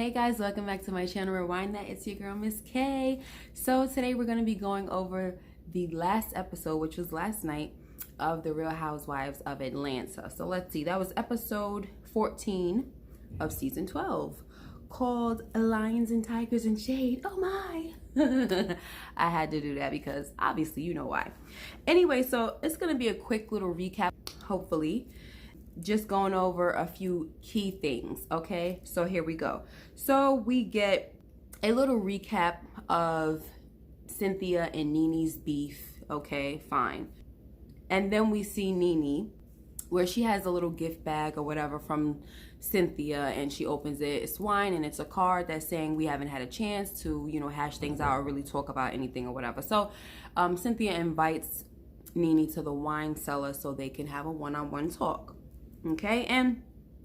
Hey guys, welcome back to my channel Rewind That. It's your girl Miss K. So today we're going to be going over the last episode, which was last night, of the Real Housewives of Atlanta. So let's see, that was episode 14 of season 12, called Lions and Tigers and Shade. Oh my. I had to do that because obviously you know why. Anyway, so it's going to be a quick little recap, hopefully. Just going over a few key things, okay? So here we go. So we get a little recap of Cynthia and Nene's beef, okay? Fine. And then we see Nene, where she has a little gift bag or whatever from Cynthia, and she opens it. It's wine, and it's a card that's saying we haven't had a chance to, you know, hash things out or really talk about anything or whatever. So Cynthia invites Nene to the wine cellar so they can have a one-on-one talk. Okay, and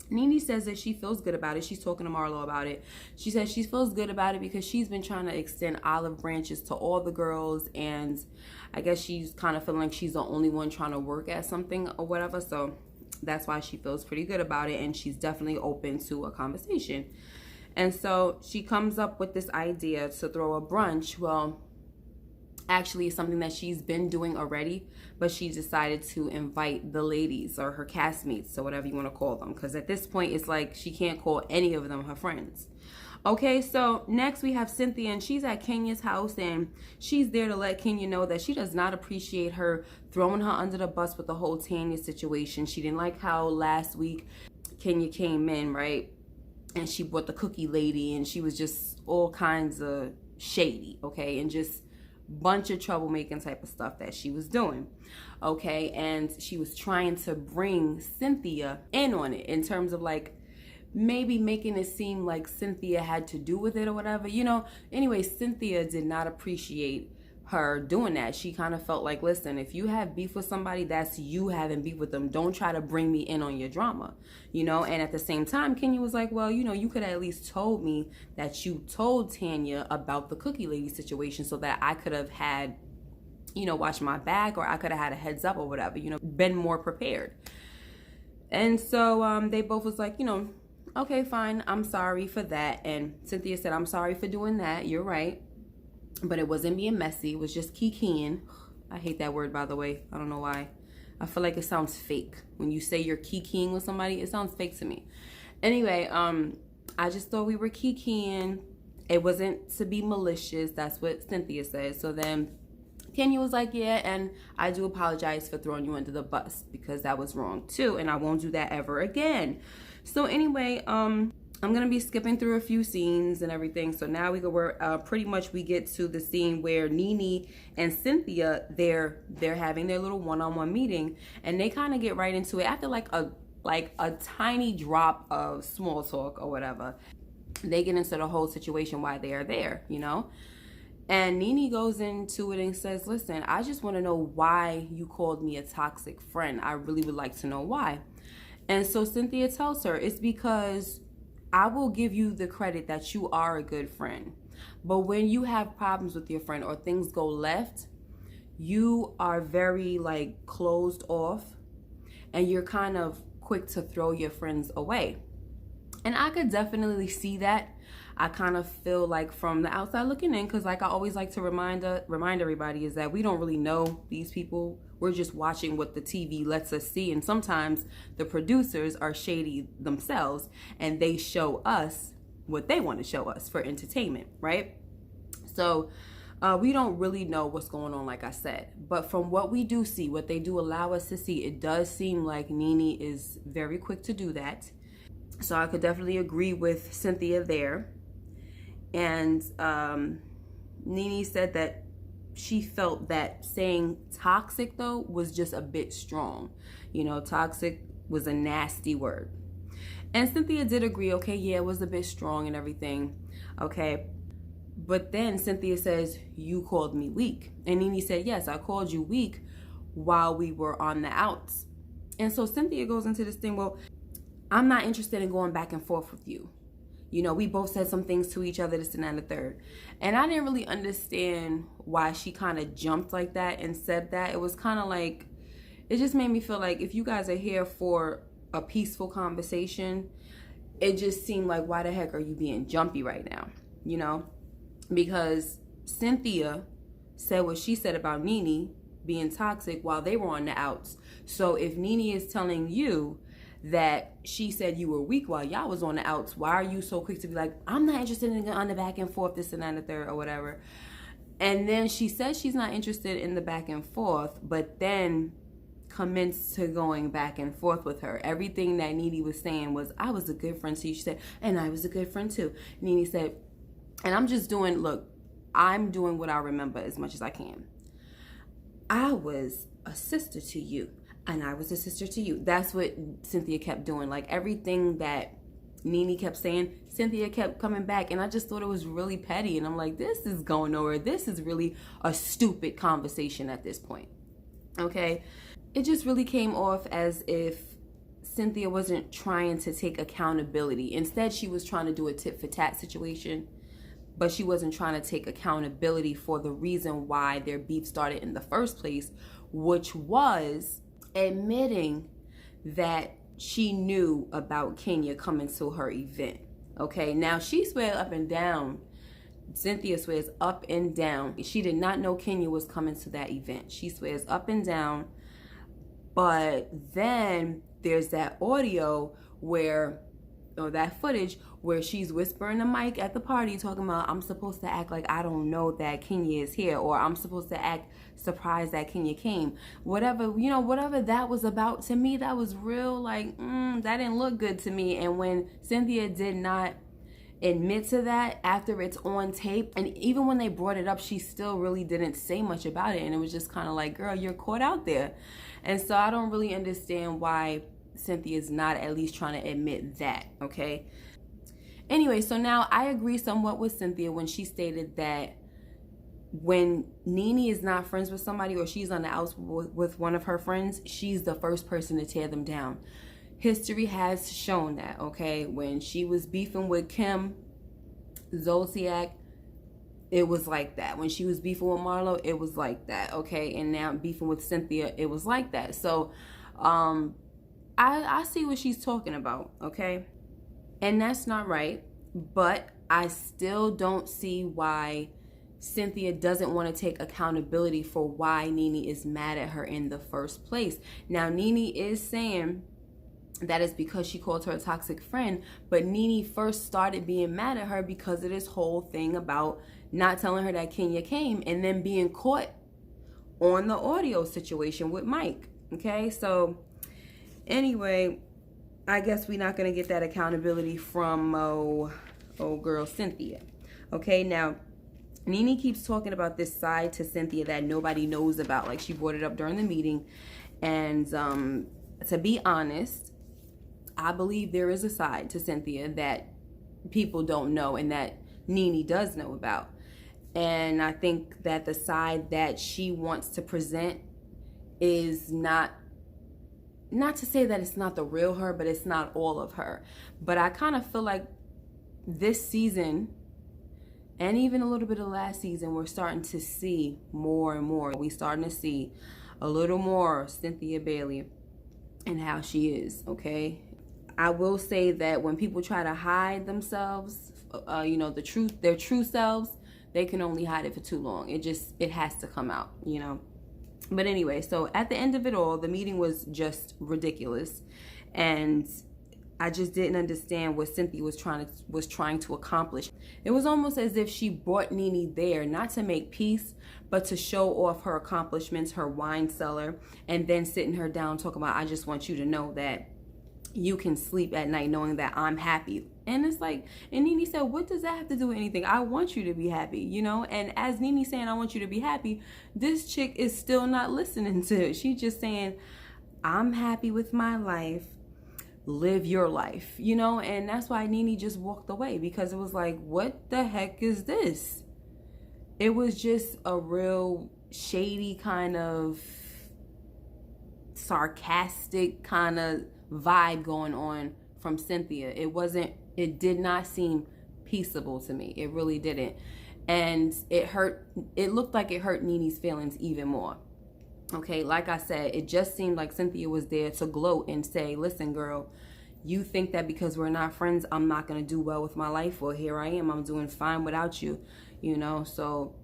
Nene says that she feels good about it. She's talking to Marlo about it. She says she feels good about it because she's been trying to extend olive branches to all the girls, and I guess she's kind of feeling like she's the only one trying to work at something or whatever. So that's why she feels pretty good about it, and she's definitely open to a conversation. And so she comes up with this idea to throw a brunch. Well, actually it's something that she's been doing already, but she decided to invite the ladies or her castmates or whatever you want to call them, because at this point it's like she can't call any of them her friends. Okay, so next we have Cynthia, and she's at Kenya's house, and she's there to let Kenya know that she does not appreciate her throwing her under the bus with the whole Tanya situation. She didn't like how last week Kenya came in, right, and she brought the cookie lady, and she was just all kinds of shady, okay, and just bunch of troublemaking type of stuff that she was doing, okay? And she was trying to bring Cynthia in on it in terms of like maybe making it seem like Cynthia had to do with it or whatever, you know. Anyway, Cynthia did not appreciate her doing that. She kind of felt like, listen, if you have beef with somebody, that's you having beef with them. Don't try to bring me in on your drama, you know. And at the same time, Kenya was like, well, you know, you could have at least told me that you told Tanya about the cookie lady situation so that I could have had, you know, watched my back, or I could have had a heads up or whatever, you know, been more prepared. And so they both was like, you know, okay, fine, I'm sorry for that. And Cynthia said, I'm sorry for doing that. You're right. But it wasn't being messy. It was just kikiing. I hate that word, by the way. I don't know why. I feel like it sounds fake. When you say you're kikiing with somebody, it sounds fake to me. Anyway, I just thought we were kikiing. It wasn't to be malicious. That's what Cynthia said. So then Kenya was like, yeah, and I do apologize for throwing you under the bus because that was wrong too, and I won't do that ever again. So anyway, I'm going to be skipping through a few scenes and everything. So now we go, pretty much we get to the scene where Nene and Cynthia, they're having their little one-on-one meeting, and they kind of get right into it after like a tiny drop of small talk or whatever. They get into the whole situation why they are there, you know. And Nene goes into it and says, listen, I just want to know why you called me a toxic friend. I really would like to know why. And so Cynthia tells her, it's because I will give you the credit that you are a good friend. But when you have problems with your friend or things go left, you are very like closed off, and you're kind of quick to throw your friends away. And I could definitely see that. I kind of feel like from the outside looking in, because like I always like to remind everybody is that we don't really know these people. We're just watching what the TV lets us see. And sometimes the producers are shady themselves, and they show us what they want to show us for entertainment, right? So we don't really know what's going on, like I said. But from what we do see, what they do allow us to see, it does seem like Nene is very quick to do that. So I could definitely agree with Cynthia there. And Nene said that she felt that saying toxic, though, was just a bit strong. You know, toxic was a nasty word. And Cynthia did agree, okay, yeah, it was a bit strong and everything, okay. But then Cynthia says, you called me weak. And Nene said, yes, I called you weak while we were on the outs. And so Cynthia goes into this thing, well, I'm not interested in going back and forth with you. You know, we both said some things to each other, this and that and the third. And I didn't really understand why she kind of jumped like that and said that. It was kind of like, it just made me feel like if you guys are here for a peaceful conversation, it just seemed like, why the heck are you being jumpy right now? You know, because Cynthia said what she said about Nene being toxic while they were on the outs. So if Nene is telling you that she said you were weak while y'all was on the outs, why are you so quick to be like, I'm not interested in on the back and forth, this and that and the third, or whatever? And then she says she's not interested in the back and forth, but then commenced to going back and forth with her. Everything that Nene was saying was, I was a good friend to you. She said, and I was a good friend too. Nene said, and I'm just doing, look, I'm doing what I remember as much as I can. I was a sister to you, and I was a sister to you. That's what Cynthia kept doing. Like, everything that Nene kept saying, Cynthia kept coming back, and I just thought it was really petty. And I'm like, this is going nowhere. This is really a stupid conversation at this point. Okay? It just really came off as if Cynthia wasn't trying to take accountability. Instead, she was trying to do a tit for tat situation, but she wasn't trying to take accountability for the reason why their beef started in the first place, which was admitting that she knew about Kenya coming to her event. Okay, now she swears up and down, Cynthia swears up and down, she did not know Kenya was coming to that event. She swears up and down, but then there's that audio where, or that footage where she's whispering the mic at the party talking about, I'm supposed to act like I don't know that Kenya is here, or I'm supposed to act surprised that Kenya came. Whatever, you know, whatever that was about, to me, that was real, like, that didn't look good to me. And when Cynthia did not admit to that after it's on tape, and even when they brought it up, she still really didn't say much about it. And it was just kind of like, girl, you're caught out there. And so I don't really understand why Cynthia's not at least trying to admit that, okay? Anyway, so now I agree somewhat with Cynthia when she stated that when Nene is not friends with somebody, or she's on the outs with one of her friends, she's the first person to tear them down. History has shown that, okay? When she was beefing with Kim Zolciak, it was like that. When she was beefing with Marlo, it was like that, okay? And now beefing with Cynthia, it was like that. So, I see what she's talking about, okay? And that's not right, but I still don't see why Cynthia doesn't want to take accountability for why Nene is mad at her in the first place. Now, Nene is saying that is because she called her a toxic friend, but Nene first started being mad at her because of this whole thing about not telling her that Kenya came and then being caught on the audio situation with Mike, okay? So anyway, I guess we're not going to get that accountability from old girl Cynthia. Okay, now, Nene keeps talking about this side to Cynthia that nobody knows about. Like, she brought it up during the meeting. And to be honest, I believe there is a side to Cynthia that people don't know and that Nene does know about. And I think that the side that she wants to present is not to say that it's not the real her, but it's not all of her. But I kind of feel like this season, and even a little bit of last season, we're starting to see more and more. We're starting to see a little more Cynthia Bailey and how she is, okay? I will say that when people try to hide themselves, you know, their true selves, they can only hide it for too long. It has to come out, you know? But anyway, so at the end of it all, the meeting was just ridiculous. And I just didn't understand what Cynthia was trying to accomplish. It was almost as if she brought Nene there, not to make peace, but to show off her accomplishments, her wine cellar, and then sitting her down talking about, I just want you to know that you can sleep at night knowing that I'm happy. And it's like, and Nene said, what does that have to do with anything? I want you to be happy, you know? And as Nene saying, I want you to be happy, this chick is still not listening to it. She's just saying, I'm happy with my life. Live your life, you know? And that's why Nene just walked away, because it was like, what the heck is this? It was just a real shady kind of sarcastic kind of vibe going on from Cynthia. It did not seem peaceable to me. It really didn't. And it looked like it hurt Nene's feelings even more. Okay, like I said, it just seemed like Cynthia was there to gloat and say, listen, girl, you think that because we're not friends, I'm not going to do well with my life. Well, here I am. I'm doing fine without you, you know. So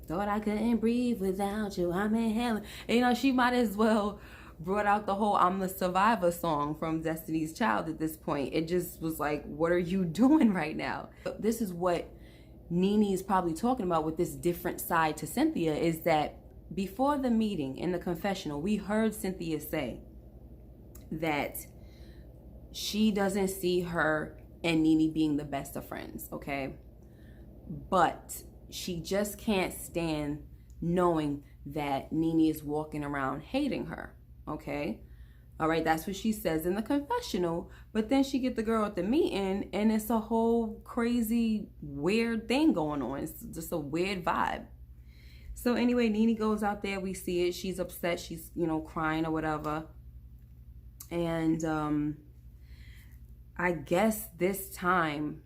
thought I couldn't breathe without you. I'm in hell. And, you know, she might as well brought out the whole I'm the Survivor song from Destiny's Child at this point. It just was like, what are you doing right now? This is what Nene is probably talking about with this different side to Cynthia, is that before the meeting in the confessional, we heard Cynthia say that she doesn't see her and Nene being the best of friends, okay? But she just can't stand knowing that Nene is walking around hating her, okay? All right, that's what she says in the confessional. But then she get the girl at the meeting and it's a whole crazy, weird thing going on. It's just a weird vibe. So anyway, Nene goes out there. We see it. She's upset. She's, you know, crying or whatever. And I guess this time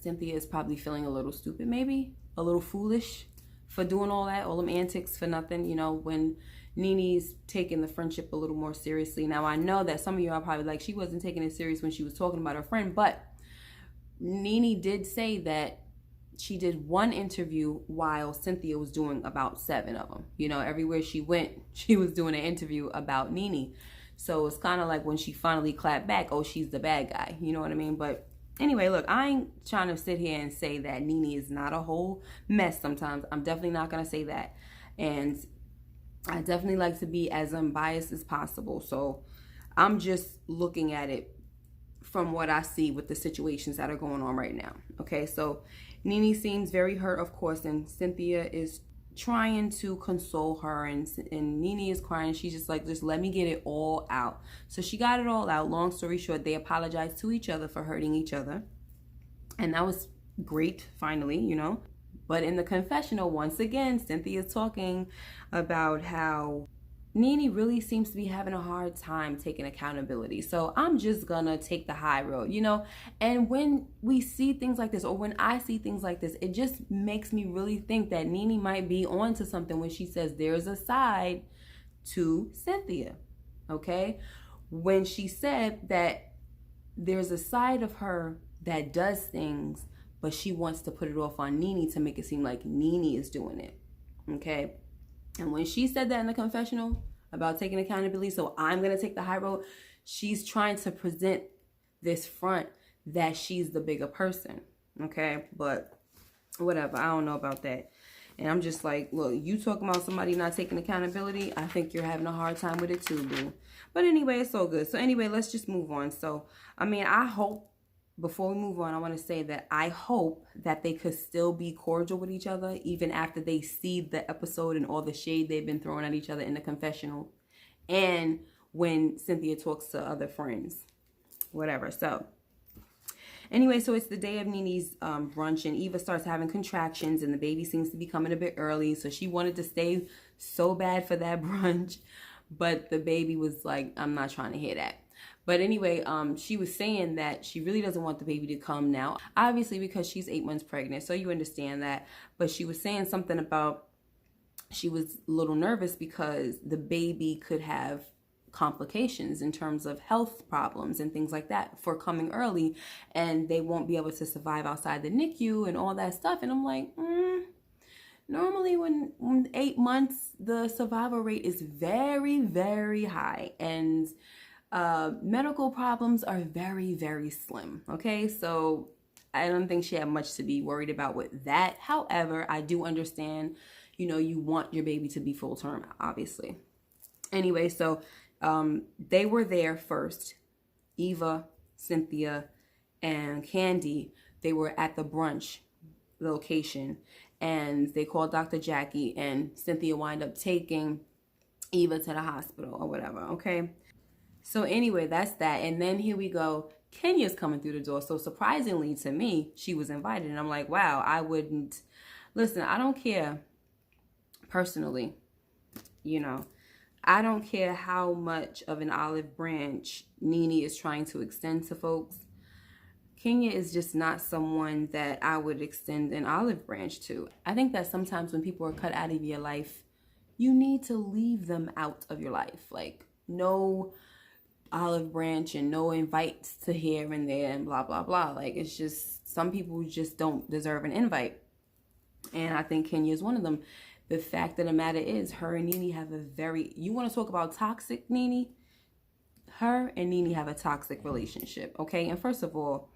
Cynthia is probably feeling a little stupid, maybe a little foolish for doing all that, all them antics for nothing, you know, when Nene's taking the friendship a little more seriously. Now, I know that some of you are probably like, she wasn't taking it serious when she was talking about her friend, but Nene did say that she did one interview while Cynthia was doing about 7 of them. You know, everywhere she went, she was doing an interview about Nene. So it's kind of like when she finally clapped back, oh, she's the bad guy. You know what I mean? But anyway, look, I ain't trying to sit here and say that Nene is not a whole mess sometimes. I'm definitely not going to say that. And I definitely like to be as unbiased as possible. So I'm just looking at it from what I see with the situations that are going on right now. Okay, so Nene seems very hurt, of course, and Cynthia is trying to console her, and Nene is crying. She's just like, just let me get it all out. So she got it all out. Long story short, they apologized to each other for hurting each other. And that was great, finally, you know. But in the confessional, once again, Cynthia's talking about how Nene really seems to be having a hard time taking accountability. So I'm just gonna take the high road, you know? And when we see things like this, or when I see things like this, it just makes me really think that Nene might be onto something when she says there's a side to Cynthia, okay? When she said that there's a side of her that does things, but she wants to put it off on Nene to make it seem like Nene is doing it, okay? And when she said that in the confessional about taking accountability, so I'm going to take the high road, she's trying to present this front that she's the bigger person, okay? But whatever, I don't know about that. And I'm just like, look, you talking about somebody not taking accountability, I think you're having a hard time with it too, boo. But anyway, it's so good. So anyway, let's just move on. So, I mean, I hope, before we move on, I want to say that I hope that they could still be cordial with each other even after they see the episode and all the shade they've been throwing at each other in the confessional and when Cynthia talks to other friends, whatever. So anyway, so it's the day of Nene's brunch, and Eva starts having contractions and the baby seems to be coming a bit early. So she wanted to stay so bad for that brunch, but the baby was like, I'm not trying to hear that. But anyway, she was saying that she really doesn't want the baby to come now, obviously because she's 8 months pregnant, so you understand that. But she was saying something about she was a little nervous because the baby could have complications in terms of health problems and things like that for coming early, and they won't be able to survive outside the NICU and all that stuff. And I'm like, normally when 8 months, the survival rate is very, very high, and medical problems are very, very slim. Okay, so I don't think she had much to be worried about with that. However, I do understand, you know, you want your baby to be full term, obviously. Anyway, so they were there first. Eva, Cynthia, and Candy, they were at the brunch location, and they called Dr. Jackie, and Cynthia wound up taking Eva to the hospital or whatever, okay? So anyway, that's that. And then here we go. Kenya's coming through the door. So surprisingly to me, she was invited. And I'm like, wow, I wouldn't. Listen, I don't care personally, you know. I don't care how much of an olive branch Nene is trying to extend to folks. Kenya is just not someone that I would extend an olive branch to. I think that sometimes when people are cut out of your life, you need to leave them out of your life. Like, no olive branch and no invites to here and there and blah, blah, blah. Like, it's just, some people just don't deserve an invite. And I think Kenya is one of them. The fact of the matter is, her and Nene have a very, you want to talk about toxic, Nene? Her and Nene have a toxic relationship, okay? And first of all,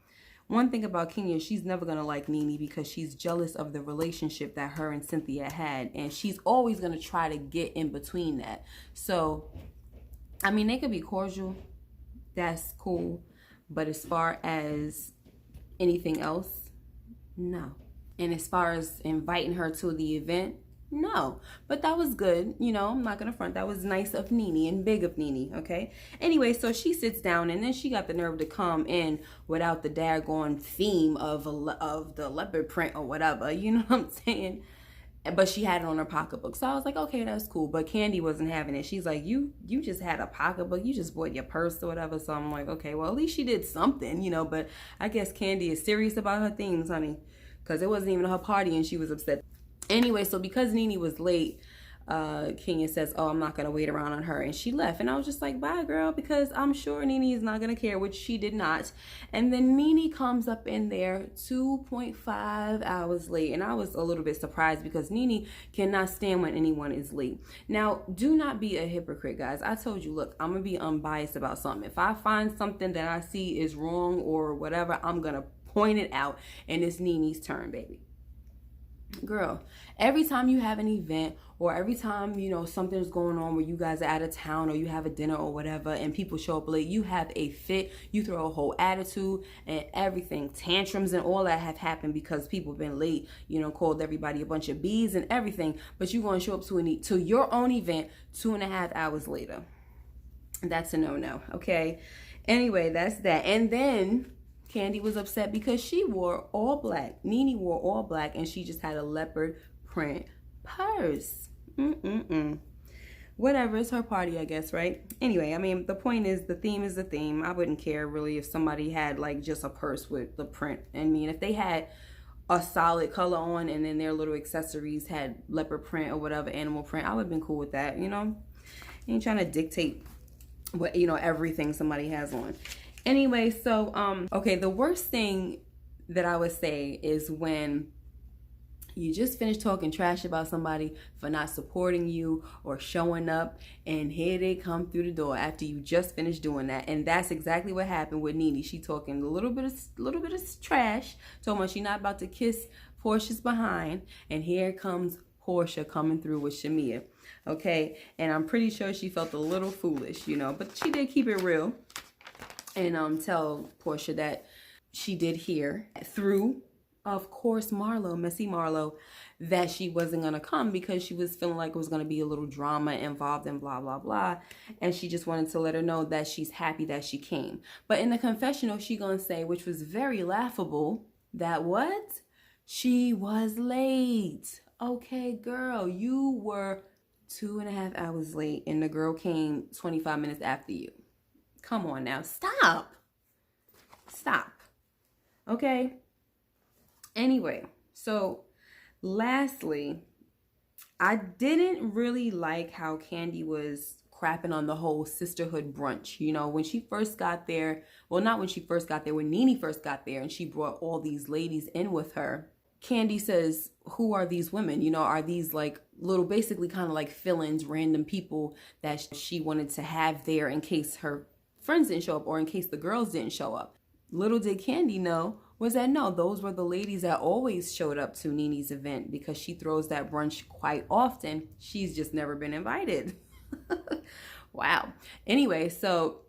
one thing about Kenya, she's never going to like Nene because she's jealous of the relationship that her and Cynthia had. And she's always going to try to get in between that. So, I mean, they could be cordial. That's cool. But as far as anything else, no. And as far as inviting her to the event, no. But that was good. You know, I'm not going to front. That was nice of Nene and big of Nene, okay? Anyway, so she sits down and then she got the nerve to come in without the daggone theme of the leopard print or whatever. You know what I'm saying? But she had it on her pocketbook. So I was like, okay, that's cool. But Candy wasn't having it. She's like, you just had a pocketbook. You just bought your purse or whatever. So I'm like, okay, well, at least she did something, you know. But I guess Candy is serious about her themes, honey. Because it wasn't even her party and she was upset. Anyway, so because Nene was late, Kenya says, oh, I'm not going to wait around on her. And she left. And I was just like, bye, girl, because I'm sure Nene is not going to care, which she did not. And then Nene comes up in there 2.5 hours late. And I was a little bit surprised because Nene cannot stand when anyone is late. Now, do not be a hypocrite, guys. I told you, look, I'm going to be unbiased about something. If I find something that I see is wrong or whatever, I'm going to point it out. And it's Nene's turn, baby. Girl, every time you have an event or every time, you know, something's going on where you guys are out of town or you have a dinner or whatever and people show up late, you have a fit, you throw a whole attitude and everything. Tantrums and all that have happened because people have been late, you know, called everybody a bunch of bees and everything. But you're going to show up to your own event 2.5 hours later. That's a no-no, okay? Anyway, that's that. And then Candy was upset because she wore all black. Nene wore all black and she just had a leopard print purse. Whatever, it's her party, I guess, right? Anyway, I mean, the point is, the theme is the theme. I wouldn't care really if somebody had like just a purse with the print. I mean, if they had a solid color on and then their little accessories had leopard print or whatever, animal print, I would have been cool with that, you know? I ain't trying to dictate what, you know, everything somebody has on. Anyway, so, okay, the worst thing that I would say is when you just finished talking trash about somebody for not supporting you or showing up, and here they come through the door after you just finished doing that. And that's exactly what happened with Nene. She talking a little bit of trash, talking about she not about to kiss Porsha's behind, and here comes Porsha coming through with Shamia. Okay, and I'm pretty sure she felt a little foolish, you know, but she did keep it real. And tell Porsha that she did hear through, of course, Messy Marlo, that she wasn't going to come because she was feeling like it was going to be a little drama involved and blah, blah, blah. And she just wanted to let her know that she's happy that she came. But in the confessional, she going to say, which was very laughable, that what? She was late. Okay, girl, you were 2.5 hours late and the girl came 25 minutes after you. Come on now. Stop. Okay. Anyway, so lastly, I didn't really like how Candy was crapping on the whole sisterhood brunch. You know, when she first got there, well, not when she first got there, when Nene first got there and she brought all these ladies in with her, Candy says, who are these women? You know, are these like little, basically kind of like fill-ins, random people that she wanted to have there in case her friends didn't show up or in case the girls didn't show up. Little did Candy know was that no, those were the ladies that always showed up to Nene's event because she throws that brunch quite often. She's just never been invited. Wow. Anyway, so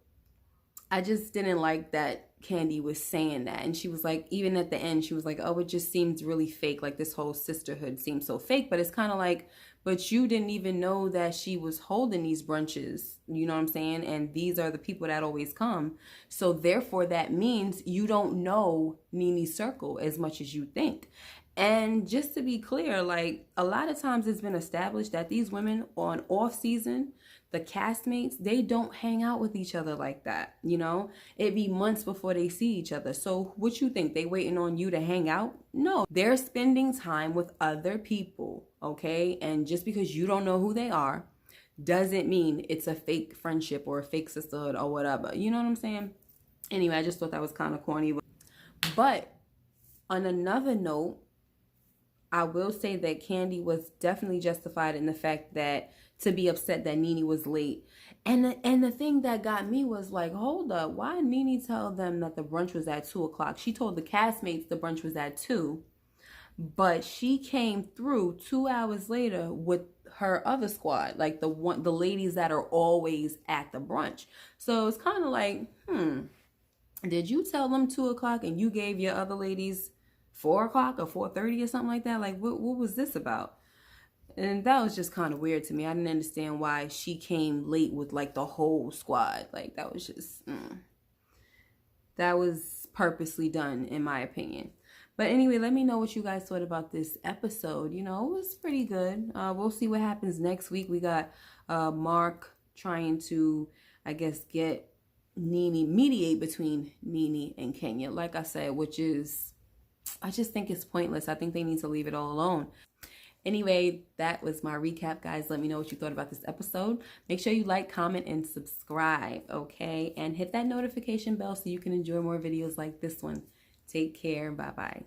I just didn't like that Candy was saying that. And she was like, even at the end, she was like, oh, it just seems really fake. Like this whole sisterhood seems so fake. But it's kind of like, but you didn't even know that she was holding these brunches. You know what I'm saying? And these are the people that always come. So therefore, that means you don't know Nene's circle as much as you think. And just to be clear, like a lot of times it's been established that these women on off season, the castmates, they don't hang out with each other like that. You know, it'd be months before they see each other. So what you think? They waiting on you to hang out? No, they're spending time with other people. Okay. And just because you don't know who they are doesn't mean it's a fake friendship or a fake sisterhood or whatever. You know what I'm saying? Anyway, I just thought that was kind of corny. But on another note, I will say that Kandi was definitely justified in the fact that to be upset that Nene was late. And the thing that got me was like, hold up, why did Nene tell them that the brunch was at 2 o'clock? She told the castmates the brunch was at 2, but she came through 2 hours later with her other squad, like the ladies that are always at the brunch. So it's kind of like, did you tell them 2 o'clock and you gave your other ladies 4 o'clock or 4:30 or something like that? Like, what was this about? And that was just kind of weird to me. I didn't understand why she came late with like the whole squad. Like, that was just, that was purposely done, in my opinion. But anyway, let me know what you guys thought about this episode. You know, it was pretty good. We'll see what happens next week. We got Mark trying to, I guess, get mediate between Nene and Kenya. Like I said, which is, I just think it's pointless. I think they need to leave it all alone. Anyway, that was my recap, guys. Let me know what you thought about this episode. Make sure you like, comment, and subscribe, okay? And hit that notification bell so you can enjoy more videos like this one. Take care. Bye-bye.